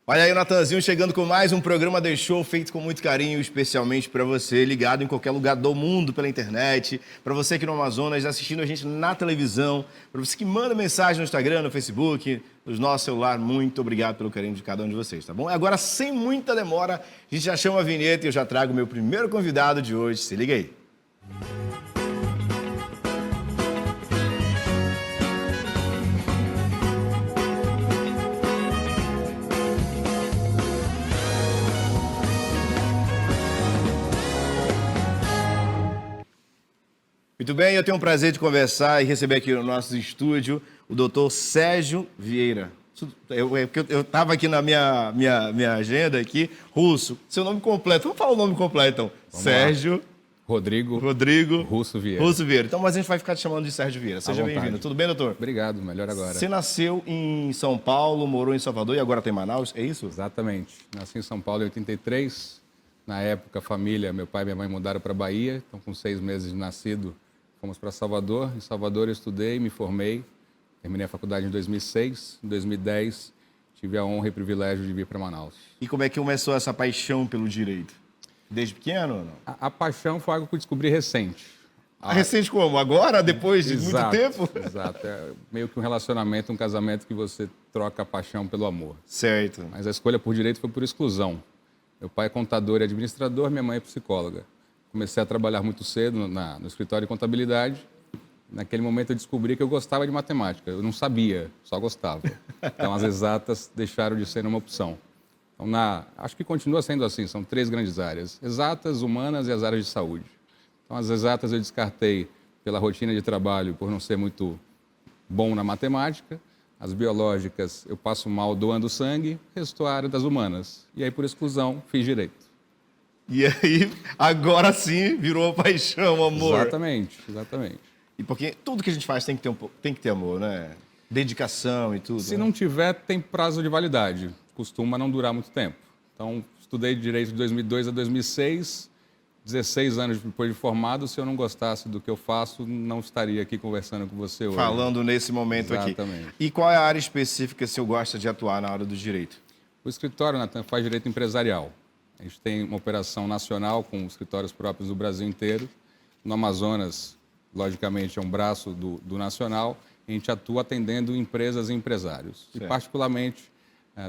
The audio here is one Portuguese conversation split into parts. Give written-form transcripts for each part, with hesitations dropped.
Olha aí o Natanzinho chegando com mais um programa The Show feito com muito carinho, especialmente para você, ligado em qualquer lugar do mundo pela internet, para você aqui no Amazonas, assistindo a gente na televisão, para você que manda mensagem no Instagram, no Facebook, no nosso celular, muito obrigado pelo carinho de cada um de vocês, tá bom? Agora, sem muita demora, a gente já chama a vinheta e eu já trago o meu primeiro convidado de hoje, se liga aí. Muito bem, eu tenho o prazer de conversar e receber aqui no nosso estúdio o doutor Sérgio Vieira. Eu estava aqui na minha agenda aqui, Russo. Seu nome completo, vamos falar o nome completo então. Vamos Sérgio lá. Rodrigo Russo Vieira. Então, mas a gente vai ficar te chamando de Sérgio Vieira. Seja bem-vindo. Tudo bem, doutor? Obrigado, melhor agora. Você nasceu em São Paulo, morou em Salvador e agora está em Manaus, é isso? Exatamente. Nasci em São Paulo em 83. Na época, a família, meu pai e minha mãe mudaram para Bahia. Então, com 6 meses de nascido, fomos para Salvador. Em Salvador eu estudei, me formei. Terminei a faculdade em 2006. Em 2010, tive a honra e privilégio de vir para Manaus. E como é que começou essa paixão pelo direito? Desde pequeno ou não? A paixão foi algo que eu descobri recente. Recente como? Agora? Depois de muito tempo? Exato. É meio que um relacionamento, um casamento que você troca a paixão pelo amor. Certo. Mas a escolha por direito foi por exclusão. Meu pai é contador e administrador, minha mãe é psicóloga. Comecei a trabalhar muito cedo no escritório de contabilidade. Naquele momento eu descobri que eu gostava de matemática. Eu não sabia, só gostava. Então as exatas deixaram de ser uma opção. Então, acho que continua sendo assim, são 3 grandes áreas: exatas, humanas e as áreas de saúde. Então as exatas eu descartei pela rotina de trabalho, por não ser muito bom na matemática. As biológicas eu passo mal doando sangue, restou a área das humanas. E aí, por exclusão, fiz direito. E aí, agora sim, virou paixão, amor. Exatamente. E porque tudo que a gente faz tem que ter amor, né? Dedicação e tudo. Se não tiver, tem prazo de validade. Costuma não durar muito tempo. Então, estudei Direito de 2002 a 2006, 16 anos depois de formado. Se eu não gostasse do que eu faço, não estaria aqui conversando com você hoje. Falando nesse momento aqui. Exatamente. E qual é a área específica que o senhor gosta de atuar na área do direito? O escritório, Natan, faz direito empresarial. A gente tem uma operação nacional com escritórios próprios do Brasil inteiro. No Amazonas, logicamente, é um braço do nacional. A gente atua atendendo empresas e empresários. Certo. E, particularmente,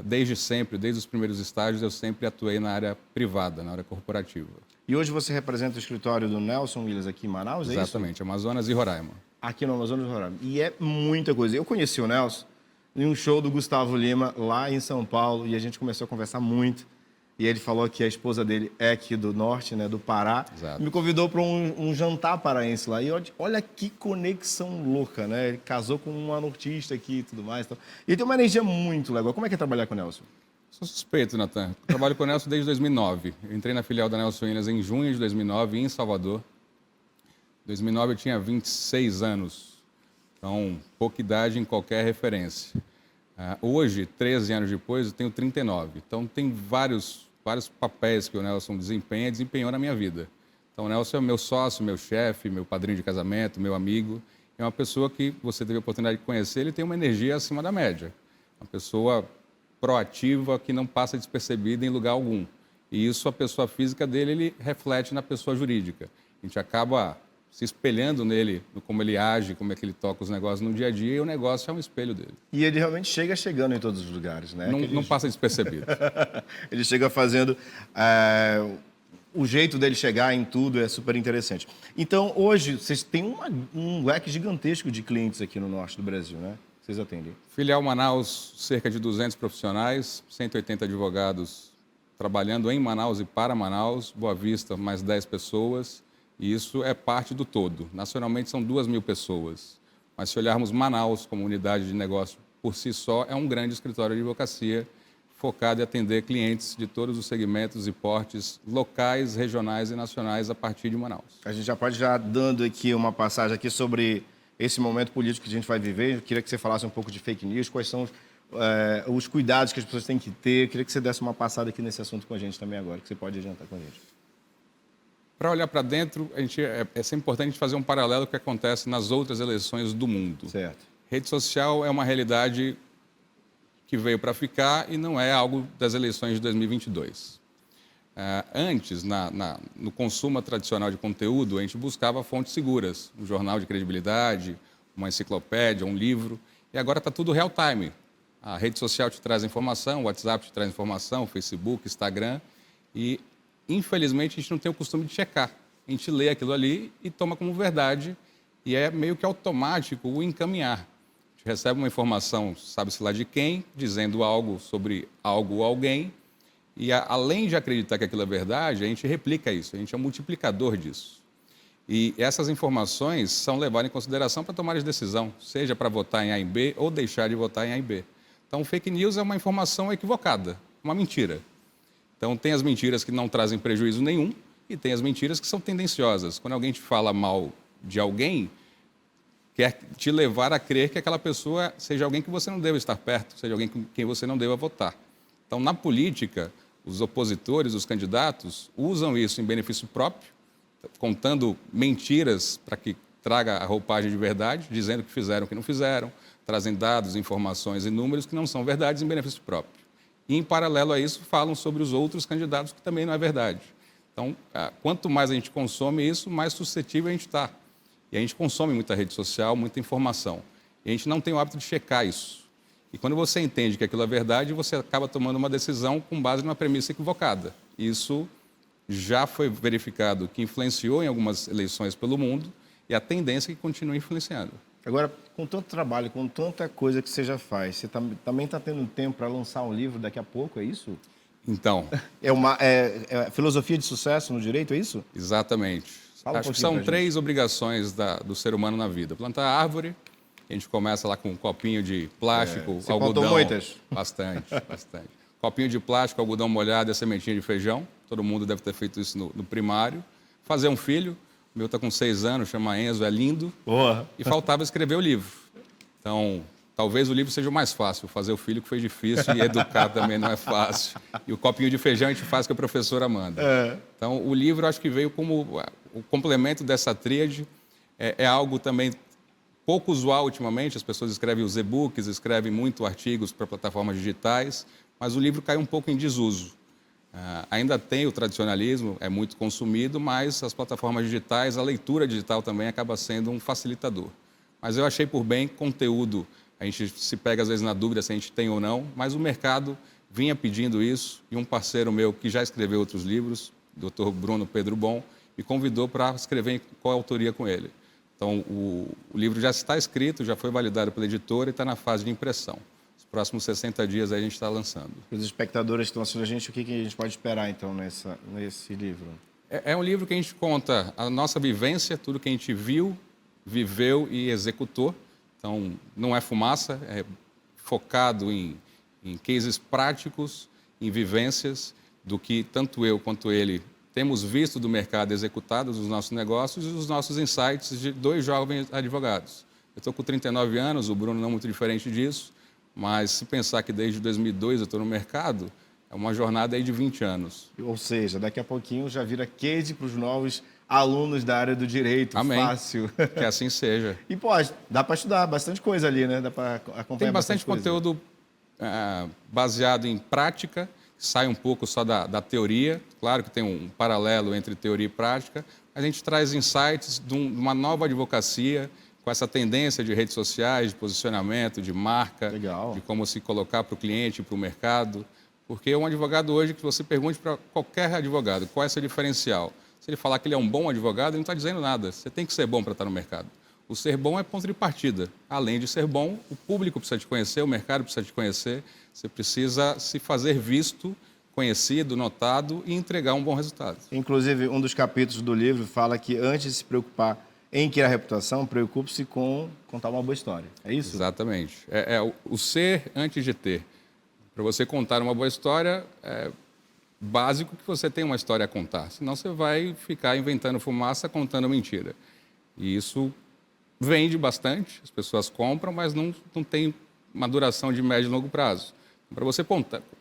desde sempre, desde os primeiros estágios, eu sempre atuei na área privada, na área corporativa. E hoje você representa o escritório do Nelson Williams aqui em Manaus, é isso? Exatamente, Amazonas e Roraima. Aqui no Amazonas e Roraima. E é muita coisa. Eu conheci o Nelson em um show do Gustavo Lima, lá em São Paulo, e a gente começou a conversar muito. E ele falou que a esposa dele é aqui do norte, né, do Pará. Exato. Me convidou para um jantar paraense lá. E olha que conexão louca, né? Ele casou com uma nortista aqui e tudo mais. Então. E ele tem uma energia muito legal. Como é que é trabalhar com o Nelson? Sou suspeito, Natan. Trabalho com o Nelson desde 2009. Eu entrei na filial da Nelson Williams em junho de 2009, em Salvador. Em 2009 eu tinha 26 anos. Então, pouca idade em qualquer referência. Hoje, 13 anos depois, eu tenho 39. Então, tem vários papéis que o Nelson desempenha e desempenhou na minha vida. Então, o Nelson é meu sócio, meu chefe, meu padrinho de casamento, meu amigo. É uma pessoa que você teve a oportunidade de conhecer, ele tem uma energia acima da média. Uma pessoa proativa que não passa despercebida em lugar algum. E isso, a pessoa física dele, ele reflete na pessoa jurídica. A gente acaba se espelhando nele, no como ele age, como é que ele toca os negócios no dia a dia, e o negócio é um espelho dele. E ele realmente chegando em todos os lugares, né? Não passa despercebido. Ele chega fazendo... o jeito dele chegar em tudo é super interessante. Então, hoje, vocês têm um leque gigantesco de clientes aqui no norte do Brasil, né? Vocês atendem. Filial Manaus, cerca de 200 profissionais, 180 advogados trabalhando em Manaus e para Manaus, Boa Vista, mais 10 pessoas. E isso é parte do todo. Nacionalmente são 2.000 pessoas. Mas se olharmos Manaus como unidade de negócio por si só, é um grande escritório de advocacia focado em atender clientes de todos os segmentos e portes locais, regionais e nacionais a partir de Manaus. A gente já pode dando aqui uma passagem aqui sobre esse momento político que a gente vai viver. Eu queria que você falasse um pouco de fake news, quais são os cuidados que as pessoas têm que ter. Eu queria que você desse uma passada aqui nesse assunto com a gente também agora, que você pode adiantar com a gente. Para olhar para dentro, é sempre importante a gente fazer um paralelo com o que acontece nas outras eleições do mundo. Certo. Rede social é uma realidade que veio para ficar e não é algo das eleições de 2022. Antes, no consumo tradicional de conteúdo, a gente buscava fontes seguras, um jornal de credibilidade, uma enciclopédia, um livro, e agora está tudo real time. A rede social te traz informação, o WhatsApp te traz informação, Facebook, Instagram, e infelizmente a gente não tem o costume de checar. A gente lê aquilo ali e toma como verdade, e é meio que automático o encaminhar. A gente recebe uma informação, sabe-se lá de quem, dizendo algo sobre algo ou alguém, e além de acreditar que aquilo é verdade, a gente replica isso, a gente é um multiplicador disso. E essas informações são levadas em consideração para tomar de decisão, seja para votar em A e B ou deixar de votar em A e B. Então, fake news é uma informação equivocada, uma mentira. Então, tem as mentiras que não trazem prejuízo nenhum e tem as mentiras que são tendenciosas. Quando alguém te fala mal de alguém, quer te levar a crer que aquela pessoa seja alguém que você não deva estar perto, seja alguém com quem você não deva votar. Então, na política, os opositores, os candidatos, usam isso em benefício próprio, contando mentiras para que traga a roupagem de verdade, dizendo que fizeram o que não fizeram, trazem dados, informações e números que não são verdades em benefício próprio. E, em paralelo a isso, falam sobre os outros candidatos, que também não é verdade. Então, quanto mais a gente consome isso, mais suscetível a gente está. E a gente consome muita rede social, muita informação. E a gente não tem o hábito de checar isso. E quando você entende que aquilo é verdade, você acaba tomando uma decisão com base numa premissa equivocada. Isso já foi verificado que influenciou em algumas eleições pelo mundo e a tendência é que continua influenciando. Agora, com tanto trabalho, com tanta coisa que você já faz, você também está tendo tempo para lançar um livro daqui a pouco, é isso? Então... É filosofia de sucesso no direito, é isso? Exatamente. Acho que são 3 obrigações do ser humano na vida. Plantar árvore, a gente começa lá com um copinho de plástico, Você algodão... contou muitas? Bastante. Copinho de plástico, algodão molhado e a sementinha de feijão. Todo mundo deve ter feito isso no primário. Fazer um filho. O meu está com 6 anos, chama Enzo, é lindo. Boa. E faltava escrever o livro. Então, talvez o livro seja o mais fácil. Fazer o filho que foi difícil e educar também não é fácil. E o copinho de feijão a gente faz com a professora Amanda. Então, o livro acho que veio como o complemento dessa tríade. É algo também pouco usual ultimamente. As pessoas escrevem os e-books, escrevem muito artigos para plataformas digitais, mas o livro cai um pouco em desuso. Ainda tem o tradicionalismo, é muito consumido, mas as plataformas digitais, a leitura digital também acaba sendo um facilitador. Mas eu achei por bem conteúdo, a gente se pega às vezes na dúvida se a gente tem ou não, mas o mercado vinha pedindo isso e um parceiro meu que já escreveu outros livros, Dr. Bruno Pedro Bom, me convidou para escrever em coautoria com ele. Então, o livro já está escrito, já foi validado pela editora e está na fase de impressão. Os próximos 60 dias aí a gente está lançando. Os espectadores que estão assistindo a gente, o que a gente pode esperar, então, nesse livro? É um livro que a gente conta a nossa vivência, tudo que a gente viu, viveu e executou. Então, não é fumaça, é focado em cases práticos, em vivências, do que tanto eu quanto ele temos visto do mercado executado nos nossos negócios e os nossos insights de 2 jovens advogados. Eu estou com 39 anos, o Bruno não muito diferente disso, mas se pensar que desde 2002 eu estou no mercado, é uma jornada aí de 20 anos. Ou seja, daqui a pouquinho já vira case para os novos alunos da área do direito. Amém. Fácil. Que assim seja. E pode, dá para estudar bastante coisa ali, né? Dá para acompanhar. Tem bastante conteúdo baseado em prática, sai um pouco só da teoria. Claro que tem um paralelo entre teoria e prática, mas a gente traz insights de uma nova advocacia, com essa tendência de redes sociais, de posicionamento, de marca, Legal. de como se colocar para o cliente, para o mercado. Porque um advogado hoje, que você pergunte para qualquer advogado qual é o seu diferencial, se ele falar que ele é um bom advogado, ele não está dizendo nada. Você tem que ser bom para estar no mercado. O ser bom é ponto de partida. Além de ser bom, o público precisa te conhecer, o mercado precisa te conhecer, você precisa se fazer visto, conhecido, notado e entregar um bom resultado. Inclusive, um dos capítulos do livro fala que antes de se preocupar em criar reputação, preocupe-se com contar uma boa história. É isso? Exatamente. É o ser antes de ter. Para você contar uma boa história, é básico que você tenha uma história a contar. Senão você vai ficar inventando fumaça, contando mentira. E isso vende bastante, as pessoas compram, mas não tem uma duração de médio e longo prazo. Para você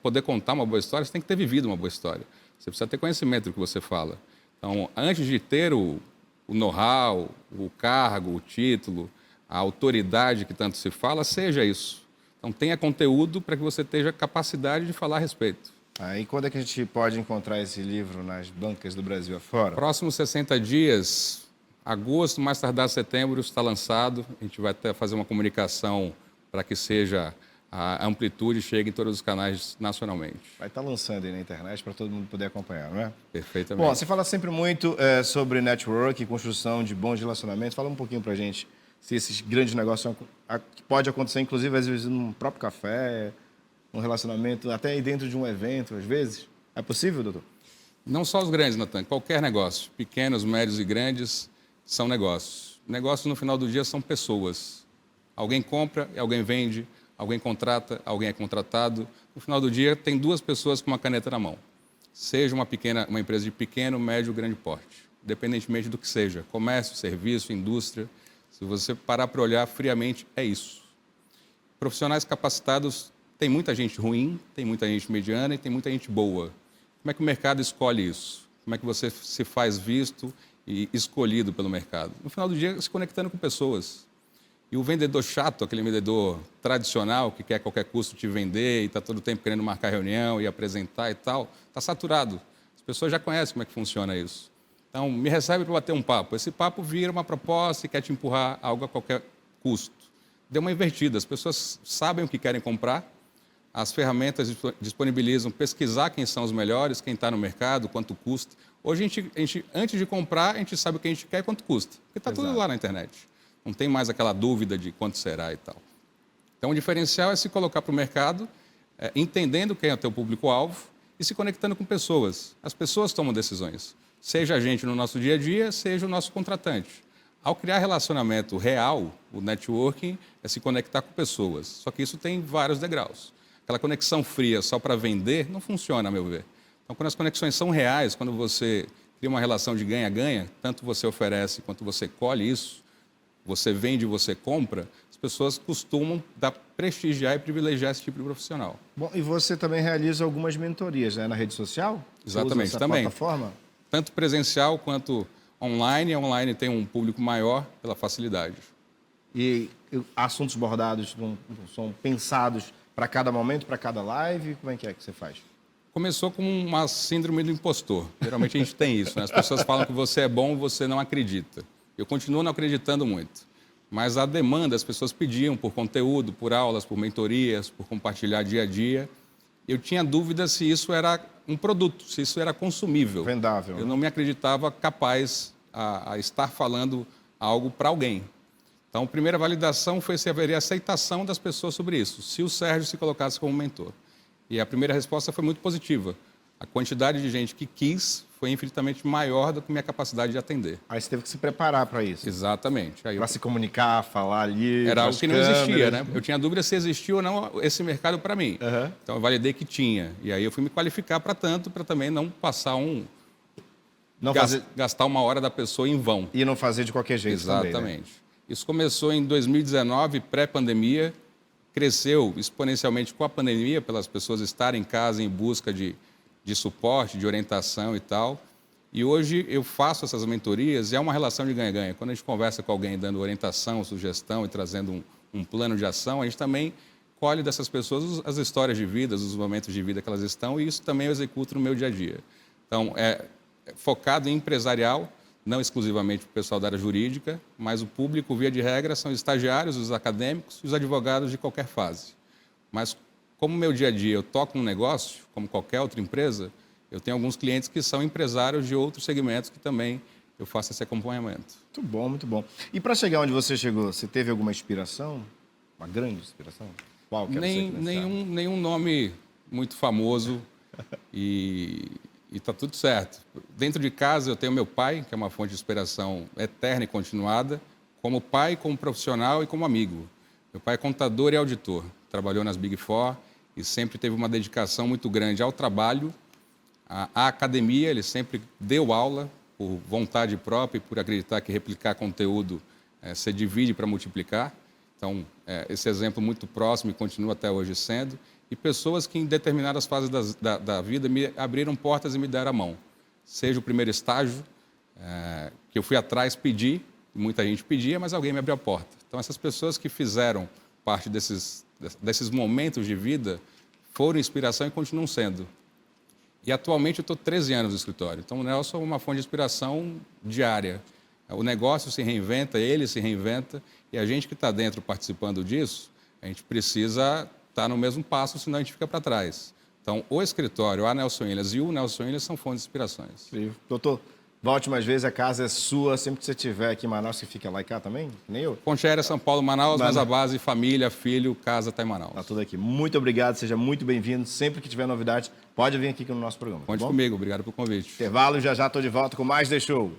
poder contar uma boa história, você tem que ter vivido uma boa história. Você precisa ter conhecimento do que você fala. Então, antes de ter o know-how, o cargo, o título, a autoridade que tanto se fala seja isso. Então, tenha conteúdo para que você tenha capacidade de falar a respeito. E quando é que a gente pode encontrar esse livro nas bancas do Brasil afora? Próximos 60 dias, agosto, mais tardar setembro, está lançado. A gente vai até fazer uma comunicação para que seja a amplitude chegue em todos os canais nacionalmente. Vai estar lançando aí na internet para todo mundo poder acompanhar, não é? Perfeitamente. Bom, você fala sempre muito sobre network, construção de bons relacionamentos. Fala um pouquinho para a gente se esses grandes negócios pode acontecer, inclusive, às vezes, num próprio café, um relacionamento, até aí dentro de um evento, às vezes. É possível, doutor? Não só os grandes, Natan, qualquer negócio. Pequenos, médios e grandes são negócios. Negócios, no final do dia, são pessoas. Alguém compra e alguém vende, alguém contrata, alguém é contratado. No final do dia, tem duas pessoas com uma caneta na mão. Seja uma empresa de pequeno, médio ou grande porte. Independentemente do que seja. Comércio, serviço, indústria. Se você parar para olhar friamente, é isso. Profissionais capacitados, tem muita gente ruim, tem muita gente mediana e tem muita gente boa. Como é que o mercado escolhe isso? Como é que você se faz visto e escolhido pelo mercado? No final do dia, se conectando com pessoas. E o vendedor chato, aquele vendedor tradicional que quer a qualquer custo te vender e está todo o tempo querendo marcar reunião e apresentar e tal, está saturado. As pessoas já conhecem como é que funciona isso. Então, me recebe para bater um papo. Esse papo vira uma proposta e quer te empurrar algo a qualquer custo. Deu uma invertida. As pessoas sabem o que querem comprar, as ferramentas disponibilizam pesquisar quem são os melhores, quem está no mercado, quanto custa. Hoje, antes de comprar, a gente sabe o que a gente quer e quanto custa. Porque está tudo lá na internet. Não tem mais aquela dúvida de quanto será e tal. Então, o diferencial é se colocar para o mercado, entendendo quem é o teu público-alvo e se conectando com pessoas. As pessoas tomam decisões. Seja a gente no nosso dia a dia, seja o nosso contratante. Ao criar relacionamento real, o networking é se conectar com pessoas. Só que isso tem vários degraus. Aquela conexão fria só para vender não funciona, a meu ver. Então, quando as conexões são reais, quando você cria uma relação de ganha-ganha, tanto você oferece quanto você colhe isso, você vende e você compra, as pessoas costumam prestigiar e privilegiar esse tipo de profissional. Bom, e você também realiza algumas mentorias, né, na rede social? Exatamente, usa essa também. Plataforma? Tanto presencial quanto online. Online tem um público maior pela facilidade. E assuntos bordados são pensados para cada momento, para cada live? Como é que você faz? Começou com uma síndrome do impostor. Geralmente a gente tem isso, né? As pessoas falam que você é bom, você não acredita. Eu continuo não acreditando muito. Mas a demanda, as pessoas pediam por conteúdo, por aulas, por mentorias, por compartilhar dia a dia. Eu tinha dúvida se isso era um produto, se isso era consumível. Vendável. Eu não me acreditava capaz a estar falando algo para alguém. Então, a primeira validação foi se haveria aceitação das pessoas sobre isso, se o Sérgio se colocasse como mentor. E a primeira resposta foi muito positiva. A quantidade de gente que quis foi infinitamente maior do que minha capacidade de atender. Aí você teve que se preparar para isso. Exatamente. Para se comunicar, falar ali. Era algo que não existia, câmeras. né? Eu tinha dúvida se existia ou não esse mercado para mim. Uhum. Então, eu validei que tinha. E aí eu fui me qualificar para tanto, para também não passar gastar uma hora da pessoa em vão. E não fazer de qualquer jeito. Exatamente. Também, né? Isso começou em 2019, pré-pandemia, cresceu exponencialmente com a pandemia, pelas pessoas estarem em casa em busca de suporte, de orientação e tal. E hoje eu faço essas mentorias e é uma relação de ganha-ganha. Quando a gente conversa com alguém dando orientação, sugestão e trazendo um plano de ação, a gente também colhe dessas pessoas as histórias de vida, os momentos de vida que elas estão, e isso também eu executo no meu dia a dia. Então, é focado em empresarial, não exclusivamente para o pessoal da área jurídica, mas o público, via de regra, são estagiários, os acadêmicos e os advogados de qualquer fase. Mas, como meu dia a dia eu toco um negócio, como qualquer outra empresa, eu tenho alguns clientes que são empresários de outros segmentos que também eu faço esse acompanhamento. Muito bom, muito bom. E para chegar onde você chegou, você teve alguma inspiração? Uma grande inspiração? Qual que era nenhum nome muito famoso e está tudo certo. Dentro de casa eu tenho meu pai, que é uma fonte de inspiração eterna e continuada, como pai, como profissional e como amigo. Meu pai é contador e auditor, trabalhou nas Big Four e sempre teve uma dedicação muito grande ao trabalho, à academia. Ele sempre deu aula por vontade própria e por acreditar que replicar conteúdo se divide para multiplicar. Então, esse exemplo muito próximo e continua até hoje sendo. E pessoas que em determinadas fases da vida me abriram portas e me deram a mão. Seja o primeiro estágio, que eu fui atrás, pedi, muita gente pedia, mas alguém me abriu a porta. Então, essas pessoas que fizeram parte desses momentos de vida foram inspiração e continuam sendo. E atualmente eu estou 13 anos no escritório. Então o Nelson é uma fonte de inspiração diária. O negócio se reinventa, ele se reinventa, e a gente que está dentro participando disso, a gente precisa estar no mesmo passo, senão a gente fica para trás. Então o escritório, a Nelson Williams e o Nelson Williams são fontes de inspirações. Doutor, volte mais vezes, a casa é sua. Sempre que você estiver aqui em Manaus, você fica lá e cá também? Que nem eu. Ponte Aérea, São Paulo, Manaus, mas a base, família, filho, casa está em Manaus. Tá tudo aqui. Muito obrigado, seja muito bem-vindo. Sempre que tiver novidade, pode vir aqui no nosso programa. Conte tá bom? comigo, obrigado pelo convite. Intervalo, já já estou de volta com mais The Show.